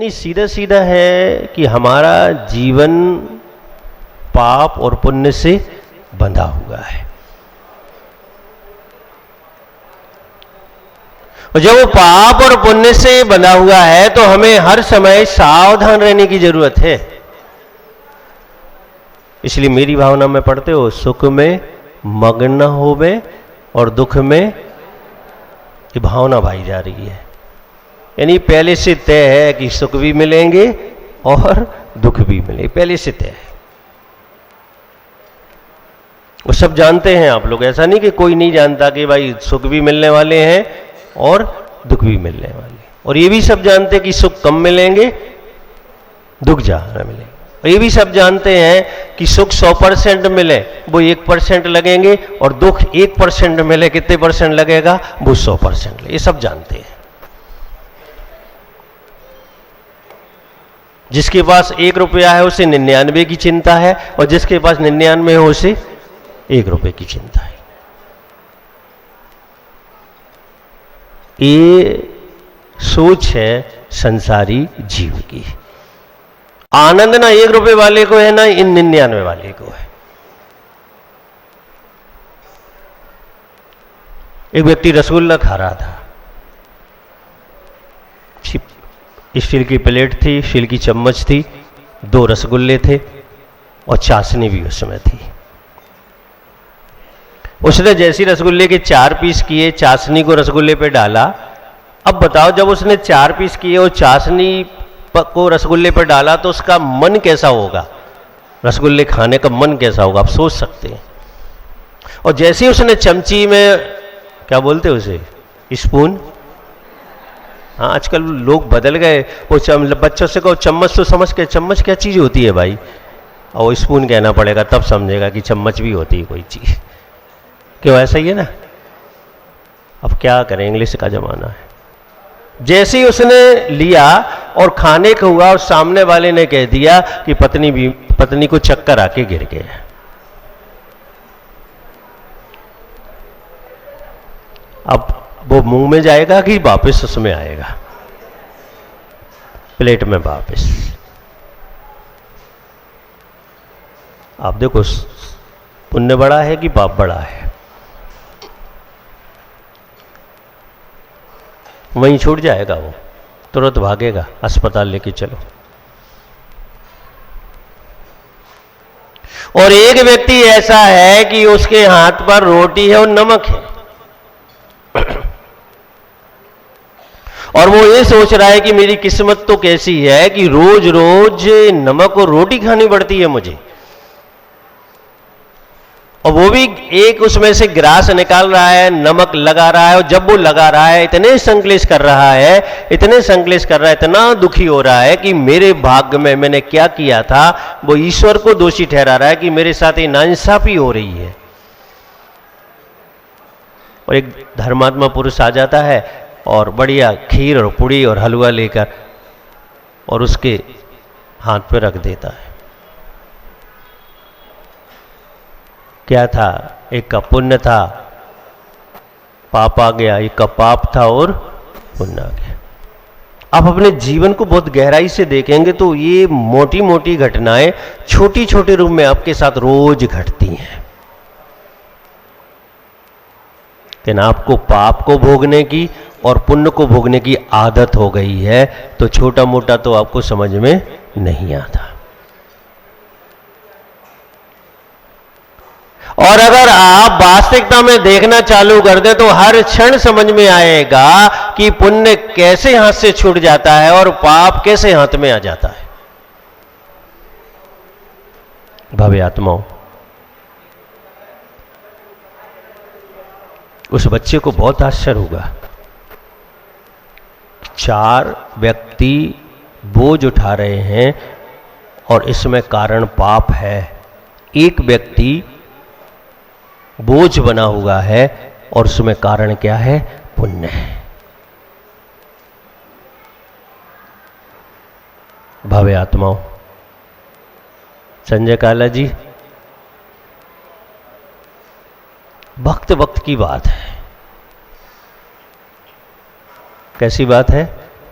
यानी सीधा सीधा है कि हमारा जीवन पाप और पुण्य से बंधा हुआ है। और जब वो पाप और पुण्य से बंधा हुआ है तो हमें हर समय सावधान रहने की जरूरत है। इसलिए मेरी भावना में पढ़ते हो, सुख में मग्न न होवे और दुख में, ये भावना भाई जा रही है। यानी पहले से तय है कि सुख भी मिलेंगे और दुख भी मिलेंगे, पहले से तय है। वो सब जानते हैं आप लोग, ऐसा नहीं कि कोई नहीं जानता कि भाई सुख भी मिलने वाले हैं और दुख भी मिलने वाले। और ये भी सब जानते हैं कि सुख कम मिलेंगे, दुख ज्यादा मिलेंगे। और ये भी सब जानते हैं कि सुख 100% मिले वो 1% लगेंगे, और दुख 1% मिले कितने परसेंट लगेगा, वो 100% लगे। ये सब जानते हैं। जिसके पास 1 रुपया है उसे 99 की चिंता है, और जिसके पास 99 है उसे 1 रुपये की चिंता है। ये सोच है संसारी जीव की। आनंद ना 1 रुपये वाले को है, ना इन 99 वाले को है। एक व्यक्ति रसगुल्ला खा रहा था। स्टील की प्लेट थी, स्टील की चम्मच थी, 2 रसगुल्ले थे और चाशनी भी उसमें थी। उसने जैसी रसगुल्ले के 4 पीस किए, चाशनी को रसगुल्ले पे डाला। अब बताओ, जब उसने 4 पीस किए और चाशनी को रसगुल्ले पे डाला तो उसका मन कैसा होगा, रसगुल्ले खाने का मन कैसा होगा, आप सोच सकते हैं। और जैसे ही उसने चमची में, क्या बोलते हैं उसे, स्पून, हाँ आजकल लोग बदल गए, वो बच्चों से कहो चम्मच तो समझ के, चम्मच क्या चीज़ होती है भाई, और वो स्पून कहना पड़ेगा तब समझेगा कि चम्मच भी होती है कोई चीज़। क्यों, ऐसा ही है ना। अब क्या करें, इंग्लिश का जमाना है। जैसे ही उसने लिया और खाने को हुआ और सामने वाले ने कह दिया कि पत्नी को चक्कर आके गिर गया। अब वो मुंह में जाएगा कि वापस उसमें आएगा, प्लेट में वापस। आप देखो, पुण्य बड़ा है कि पाप बड़ा है। वहीं छूट जाएगा, वो तुरंत भागेगा, अस्पताल लेके चलो। और एक व्यक्ति ऐसा है कि उसके हाथ पर रोटी है और नमक है, और वो ये सोच रहा है कि मेरी किस्मत तो कैसी है कि रोज रोज नमक और रोटी खानी पड़ती है मुझे। और वो भी एक उसमें से ग्रास निकाल रहा है, नमक लगा रहा है, और जब वो लगा रहा है इतने संकलेश कर रहा है, इतने संकलेश कर रहा है, इतना दुखी हो रहा है कि मेरे भाग्य में मैंने क्या किया था। वो ईश्वर को दोषी ठहरा रहा है कि मेरे साथ ये नाइंसाफी हो रही है। और एक धर्मात्मा पुरुष आ जाता है और बढ़िया खीर और पूड़ी और हलवा लेकर और उसके हाथ पे रख देता है। क्या था, एक का पुण्य था, पाप आ गया, एक का पाप था और पुण्य आ गया। आप अपने जीवन को बहुत गहराई से देखेंगे तो ये मोटी मोटी घटनाएं छोटी छोटे रूप में आपके साथ रोज घटती हैं। लेकिन आपको पाप को भोगने की और पुण्य को भोगने की आदत हो गई है, तो छोटा मोटा तो आपको समझ में नहीं आता। और अगर आप वास्तविकता में देखना चालू कर दें तो हर क्षण समझ में आएगा कि पुण्य कैसे हाथ से छूट जाता है और पाप कैसे हाथ में आ जाता है। भव्य आत्माओं, उस बच्चे को बहुत आश्चर्य होगा। 4 व्यक्ति बोझ उठा रहे हैं और इसमें कारण पाप है। एक व्यक्ति बोझ बना हुआ है और उसमें कारण क्या है, पुण्य है। भव्य आत्माओं, संजय काला जी, वक्त वक्त की बात है। कैसी बात है,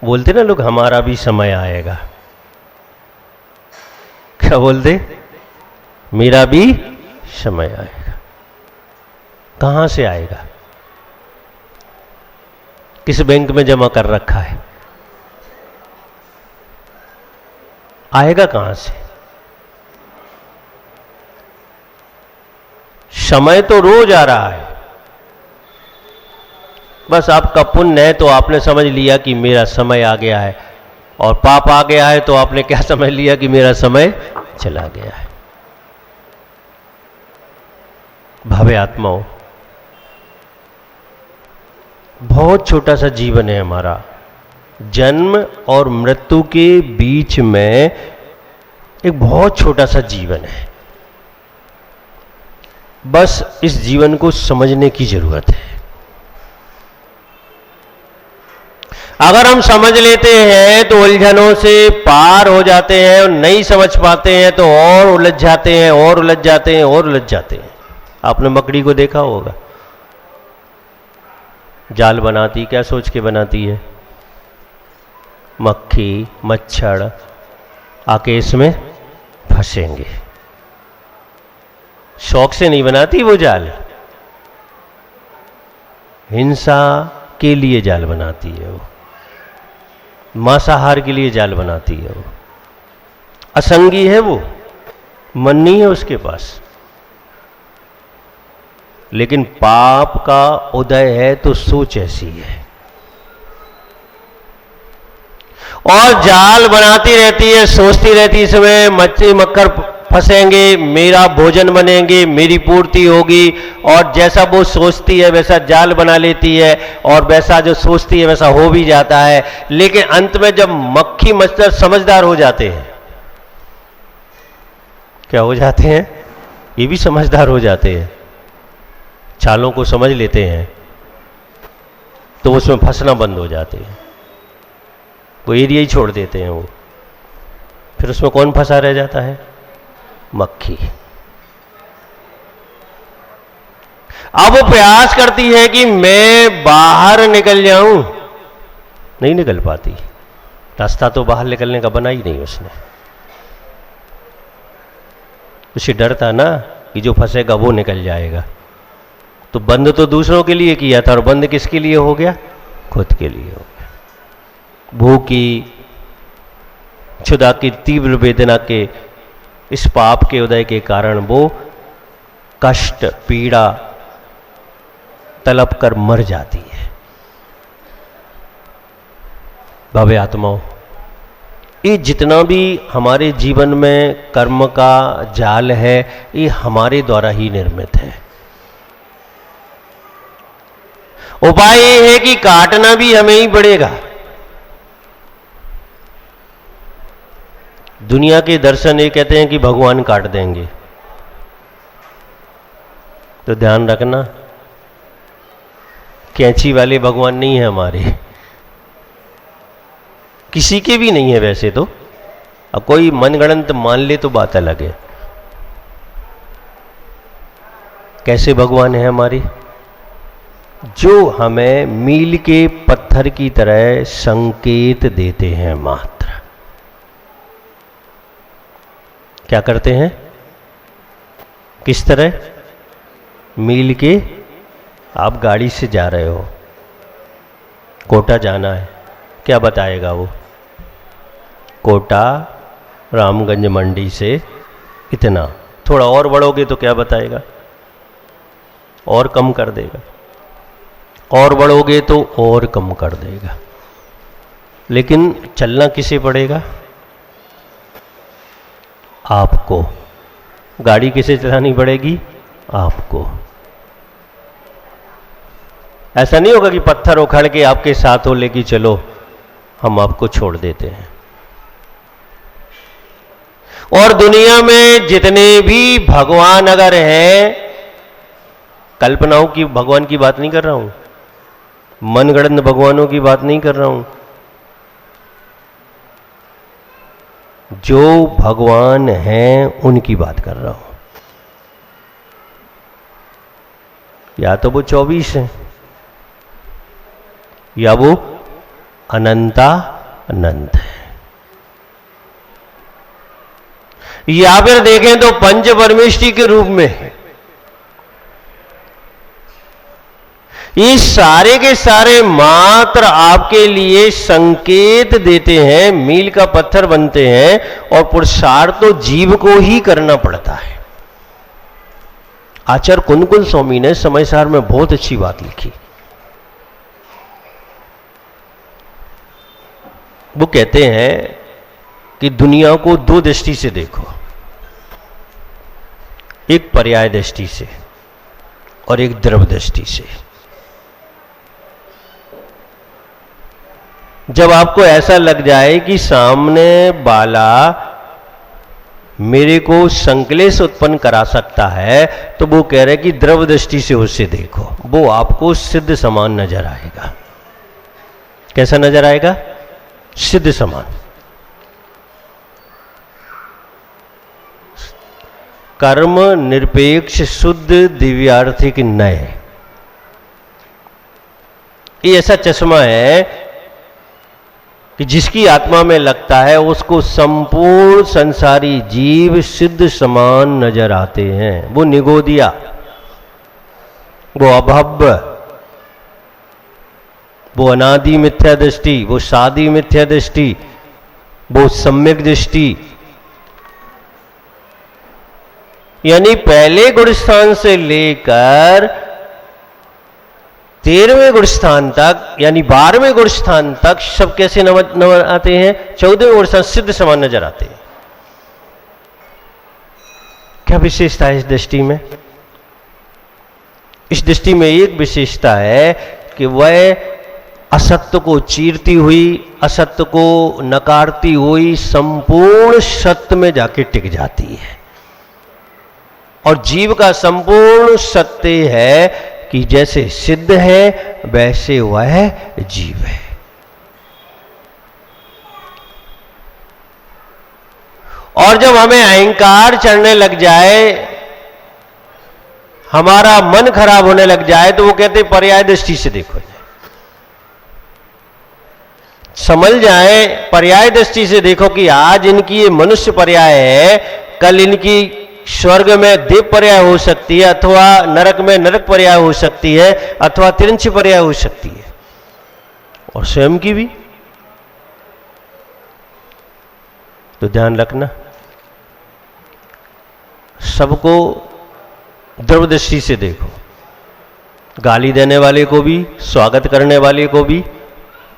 बोलते ना लोग, हमारा भी समय आएगा। क्या बोलते? मेरा भी समय आएगा। कहां से आएगा? किस बैंक में जमा कर रखा है? आएगा कहां से? समय तो रोज आ रहा है। बस आपका पुण्य है तो आपने समझ लिया कि मेरा समय आ गया है, और पाप आ गया है तो आपने क्या समझ लिया कि मेरा समय चला गया है। भव्य आत्माओं, बहुत छोटा सा जीवन है हमारा। जन्म और मृत्यु के बीच में एक बहुत छोटा सा जीवन है। बस इस जीवन को समझने की जरूरत है। अगर हम समझ लेते हैं तो उलझनों से पार हो जाते हैं, और नहीं समझ पाते हैं तो और उलझ जाते हैं, और उलझ जाते हैं, और उलझ जाते हैं। आपने मकड़ी को देखा होगा, जाल बनाती, क्या सोच के बनाती है? मक्खी मच्छर आके इसमें फंसेंगे। शौक से नहीं बनाती वो जाल, हिंसा के लिए जाल बनाती है वो, मांसाहार के लिए जाल बनाती है वो। असंगी है वो, मन नहीं है उसके पास। लेकिन पाप का उदय है तो सोच ऐसी है, और जाल बनाती रहती है, सोचती रहती है इसमें मच्छी मक्खर फंसेंगे, मेरा भोजन बनेंगे, मेरी पूर्ति होगी, और जैसा वो सोचती है वैसा जाल बना लेती है, और वैसा जो सोचती है वैसा हो भी जाता है। लेकिन अंत में जब मक्खी मच्छर समझदार हो जाते हैं, क्या हो जाते हैं? ये भी समझदार हो जाते हैं, चालों को समझ लेते हैं, तो उसमें फंसना बंद हो जाते हैं, वो एरिया ही छोड़ देते हैं वो। फिर उसमें कौन फंसा रह जाता है? मक्खी। अब वो प्रयास करती है कि मैं बाहर निकल जाऊं, नहीं निकल पाती। रास्ता तो बाहर निकलने का बना ही नहीं उसने। उसे डर था ना कि जो फंसेगा वो निकल जाएगा, तो बंद तो दूसरों के लिए किया था, और बंद किसके लिए हो गया? खुद के लिए हो गया। भूखी क्षुधा की तीव्र वेदना के इस पाप के उदय के कारण वो कष्ट पीड़ा तलब कर मर जाती है। भव्य आत्माओं, ये जितना भी हमारे जीवन में कर्म का जाल है, ये हमारे द्वारा ही निर्मित है। उपाय ये है कि काटना भी हमें ही पड़ेगा। दुनिया के दर्शन ये कहते हैं कि भगवान काट देंगे, तो ध्यान रखना, कैंची वाले भगवान नहीं है हमारे, किसी के भी नहीं है वैसे तो। अब कोई मनगढ़ंत मान ले तो बात अलग है। कैसे भगवान है हमारे? जो हमें मील के पत्थर की तरह संकेत देते हैं मात्र। क्या करते हैं? किस तरह? मील के, आप गाड़ी से जा रहे हो, कोटा जाना है, क्या बताएगा वो? कोटा रामगंज मंडी से इतना। थोड़ा और बढ़ोगे तो क्या बताएगा? और कम कर देगा। और बढ़ोगे तो और कम कर देगा। लेकिन चलना किसे पड़ेगा? आपको। गाड़ी किसे चलानी पड़ेगी? आपको। ऐसा नहीं होगा कि पत्थर उखाड़ के आपके साथ हो लेके चलो, हम आपको छोड़ देते हैं। और दुनिया में जितने भी भगवान अगर हैं, कल्पनाओं की भगवान की बात नहीं कर रहा हूं, मनगढ़ंत भगवानों की बात नहीं कर रहा हूं, जो भगवान हैं उनकी बात कर रहा हूं। या तो वो 24 हैं, या वो अनंता अनंत है। या फिर देखें तो पंच परमेष्टि के रूप में है। ये सारे के सारे मात्र आपके लिए संकेत देते हैं, मील का पत्थर बनते हैं, और पुरुषार्थ तो जीव को ही करना पड़ता है। आचार्य कुंदकुल स्वामी ने समय सार में बहुत अच्छी बात लिखी। वो कहते हैं कि दुनिया को दो दृष्टि से देखो, एक पर्याय दृष्टि से और एक द्रव दृष्टि से। जब आपको ऐसा लग जाए कि सामने वाला मेरे को संकलेश उत्पन्न करा सकता है, तो वो कह रहे कि द्रव दृष्टि से उसे देखो, वो आपको सिद्ध समान नजर आएगा। कैसा नजर आएगा? सिद्ध समान। कर्म निरपेक्ष शुद्ध दिव्यार्थिक नय, ये ऐसा चश्मा है कि जिसकी आत्मा में लगता है उसको संपूर्ण संसारी जीव सिद्ध समान नजर आते हैं। वो निगोदिया, वो अभव्य, वो अनादि मिथ्या दृष्टि, वो शादी मिथ्या दृष्टि, वो सम्यक दृष्टि, यानी पहले गुण स्थान से लेकर 13वें गुण स्थान तक, यानी 12वें गुण स्थान तक सब कैसे नजर आते हैं? 14वें गुण स्थान सिद्ध समान नजर आते हैं। क्या विशेषता है इस दृष्टि में? इस दृष्टि में एक विशेषता है कि वह असत्य को चीरती हुई, असत्य को नकारती हुई संपूर्ण सत्य में जाके टिक जाती है। और जीव का संपूर्ण सत्य है कि जैसे सिद्ध है वैसे वह जीव है। और जब हमें अहंकार चढ़ने लग जाए, हमारा मन खराब होने लग जाए, तो वो कहते पर्याय दृष्टि से देखो। समझ जाए, पर्याय दृष्टि से देखो कि आज इनकी ये मनुष्य पर्याय है, कल इनकी स्वर्ग में देव पर्याय हो सकती है, अथवा नरक में नरक पर्याय हो सकती है, अथवा तिरंची पर्याय हो सकती है, और स्वयं की भी। तो ध्यान रखना, सबको द्रव दृष्टि से देखो। गाली देने वाले को भी, स्वागत करने वाले को भी,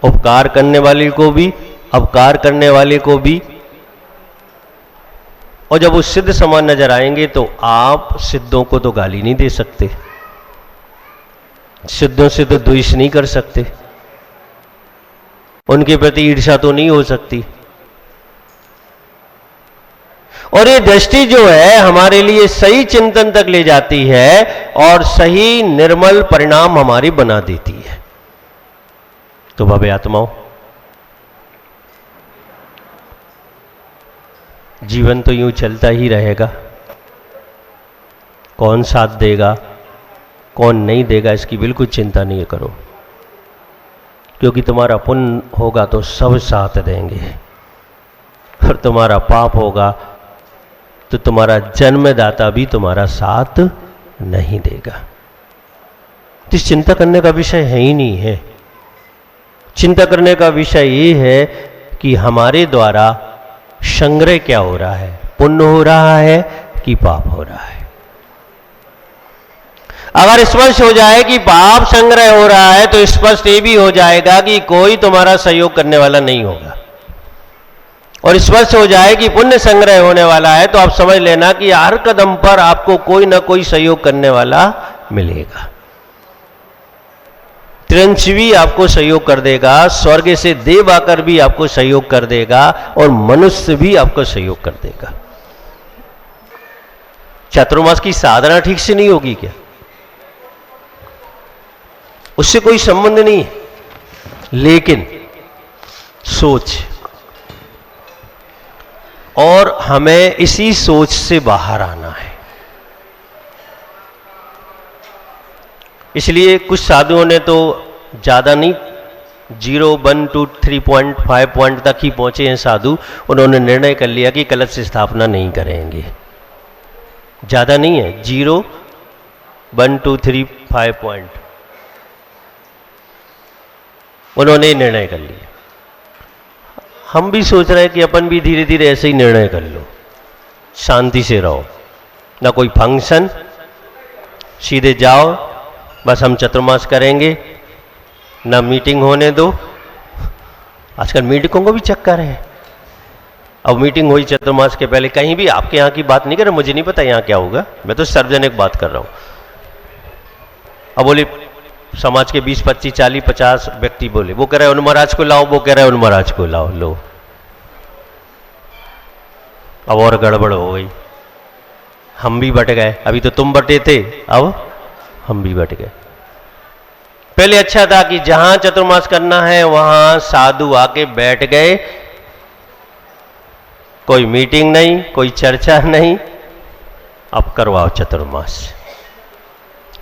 उपकार करने वाले को भी, अपकार करने वाले को भी। और जब वो सिद्ध समान नजर आएंगे तो आप सिद्धों को तो गाली नहीं दे सकते, सिद्धों से तो द्वेष नहीं कर सकते, उनके प्रति ईर्ष्या तो नहीं हो सकती। और ये दृष्टि जो है हमारे लिए सही चिंतन तक ले जाती है और सही निर्मल परिणाम हमारी बना देती है। तो भव्य आत्माओं, जीवन तो यूं चलता ही रहेगा। कौन साथ देगा, कौन नहीं देगा, इसकी बिल्कुल चिंता नहीं करो, क्योंकि तुम्हारा पुण्य होगा तो सब साथ देंगे, और तुम्हारा पाप होगा तो तुम्हारा जन्मदाता भी तुम्हारा साथ नहीं देगा। तो चिंता करने का विषय है ही नहीं है। चिंता करने का विषय ये है कि हमारे द्वारा संग्रह क्या हो रहा है, पुण्य हो रहा है कि पाप हो रहा है। अगर स्पष्ट हो जाए कि पाप संग्रह हो रहा है तो स्पष्ट ये भी हो जाएगा कि कोई तुम्हारा सहयोग करने वाला नहीं होगा। और स्पष्ट हो जाए कि पुण्य संग्रह होने वाला है तो आप समझ लेना कि हर कदम पर आपको कोई ना कोई सहयोग करने वाला मिलेगा। तिरंजीवी आपको सहयोग कर देगा, स्वर्ग से देव आकर भी आपको सहयोग कर देगा, और मनुष्य भी आपको सहयोग कर देगा। चातुर्मास की साधना ठीक से नहीं होगी क्या? उससे कोई संबंध नहीं है, लेकिन सोच, और हमें इसी सोच से बाहर आना है। इसलिए कुछ साधुओं ने तो ज़्यादा नहीं 0, 1, 2, 3 पॉइंट 5 पॉइंट तक ही पहुंचे हैं साधु, उन्होंने निर्णय कर लिया कि कलश स्थापना नहीं करेंगे। ज़्यादा नहीं है, 0, 1, 2, 3, 5 पॉइंट उन्होंने निर्णय कर लिया। हम भी सोच रहे हैं कि अपन भी धीरे धीरे ऐसे ही निर्णय कर लो, शांति से रहो, ना कोई फंक्शन, सीधे जाओ, बस हम चतुर्मास करेंगे, ना मीटिंग होने दो। आजकल मीटिंगों को भी चक्कर है। अब मीटिंग हुई चतुर्मास के पहले, कहीं भी आपके यहाँ की बात नहीं कर रहा, मुझे नहीं पता यहाँ क्या होगा, मैं तो सार्वजनिक बात कर रहा हूँ। अब बोले समाज के 20, 25, 40, 50 व्यक्ति बोले, वो कह रहे उन महाराज को लाओ, वो कह रहे उन महाराज को लाओ, लो अब और गड़बड़ हो गई। हम भी बट गए, अभी तो तुम बटे थे, अब हम भी बट गए। पहले अच्छा था कि जहां चतुर्मास करना है वहां साधु आके बैठ गए, कोई मीटिंग नहीं, कोई चर्चा नहीं, अब करवाओ चतुर्मास।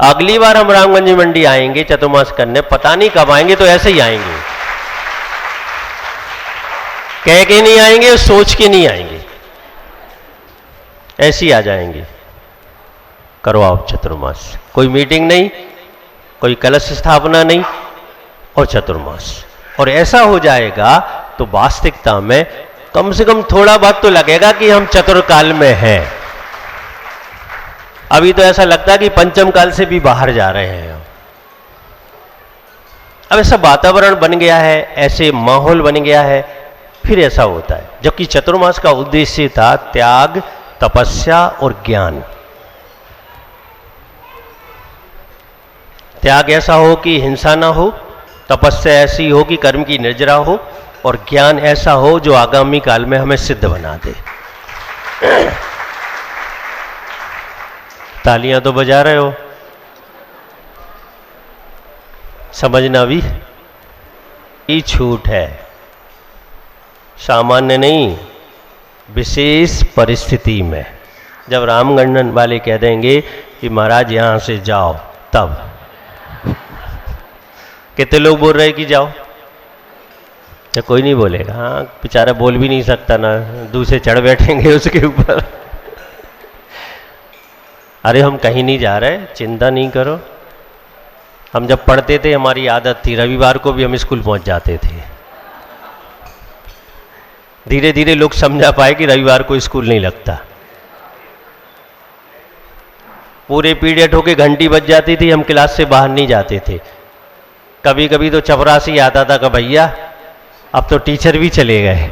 अगली बार हम रामगंज मंडी आएंगे चतुर्मास करने, पता नहीं कब आएंगे, तो ऐसे ही आएंगे, कह के नहीं आएंगे, सोच के नहीं आएंगे, ऐसे ही आ जाएंगे। करवाओ चतुर्मास, कोई मीटिंग नहीं, कोई कलश स्थापना नहीं, और चतुर्मास। और ऐसा हो जाएगा तो वास्तविकता में कम से कम थोड़ा बहुत तो लगेगा कि हम चतुर्काल में हैं। अभी तो ऐसा लगता है कि पंचम काल से भी बाहर जा रहे हैं। अब ऐसा वातावरण बन गया है, ऐसे माहौल बन गया है, फिर ऐसा होता है। जबकि चतुर्मास का उद्देश्य था त्याग, तपस्या और ज्ञान। त्याग ऐसा हो कि हिंसा ना हो, तपस्या ऐसी हो कि कर्म की निर्जरा हो, और ज्ञान ऐसा हो जो आगामी काल में हमें सिद्ध बना दे। तालियां तो बजा रहे हो, समझना भी ये छूट है, सामान्य नहीं, विशेष परिस्थिति में। जब रामगंडन वाले कह देंगे कि महाराज यहां से जाओ, तब कितने लोग बोल रहे कि जाओ, तो कोई नहीं बोलेगा। हाँ, बेचारा बोल भी नहीं सकता ना, दूसरे चढ़ बैठेंगे उसके ऊपर। अरे हम कहीं नहीं जा रहे, चिंता नहीं करो। हम जब पढ़ते थे हमारी आदत थी, रविवार को भी हम स्कूल पहुंच जाते थे। धीरे धीरे लोग समझा पाए कि रविवार को स्कूल नहीं लगता। पूरे पीरियड होके घंटी बज जाती थी, हम क्लास से बाहर नहीं जाते थे। कभी कभी तो चपरासी आता था कि भैया अब तो टीचर भी चले गए।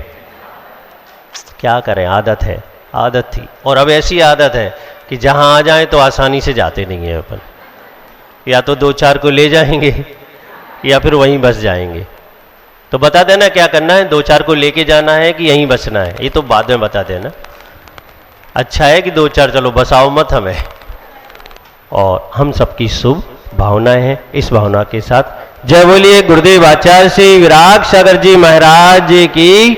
क्या करें, आदत है, आदत थी। और अब ऐसी आदत है कि जहां आ जाए तो आसानी से जाते नहीं हैं अपन, या तो 2-4 को ले जाएंगे या फिर वहीं बस जाएंगे। तो बता देना क्या करना है, 2-4 को लेके जाना है कि यहीं बसना है, ये तो बाद में बता देना। अच्छा है कि 2-4 चलो बसाओ मत हमें। और हम सबकी शुभ भावनाएं हैं। इस भावना के साथ जय बोलिए गुरुदेव आचार्य श्री विराग सागर जी महाराज की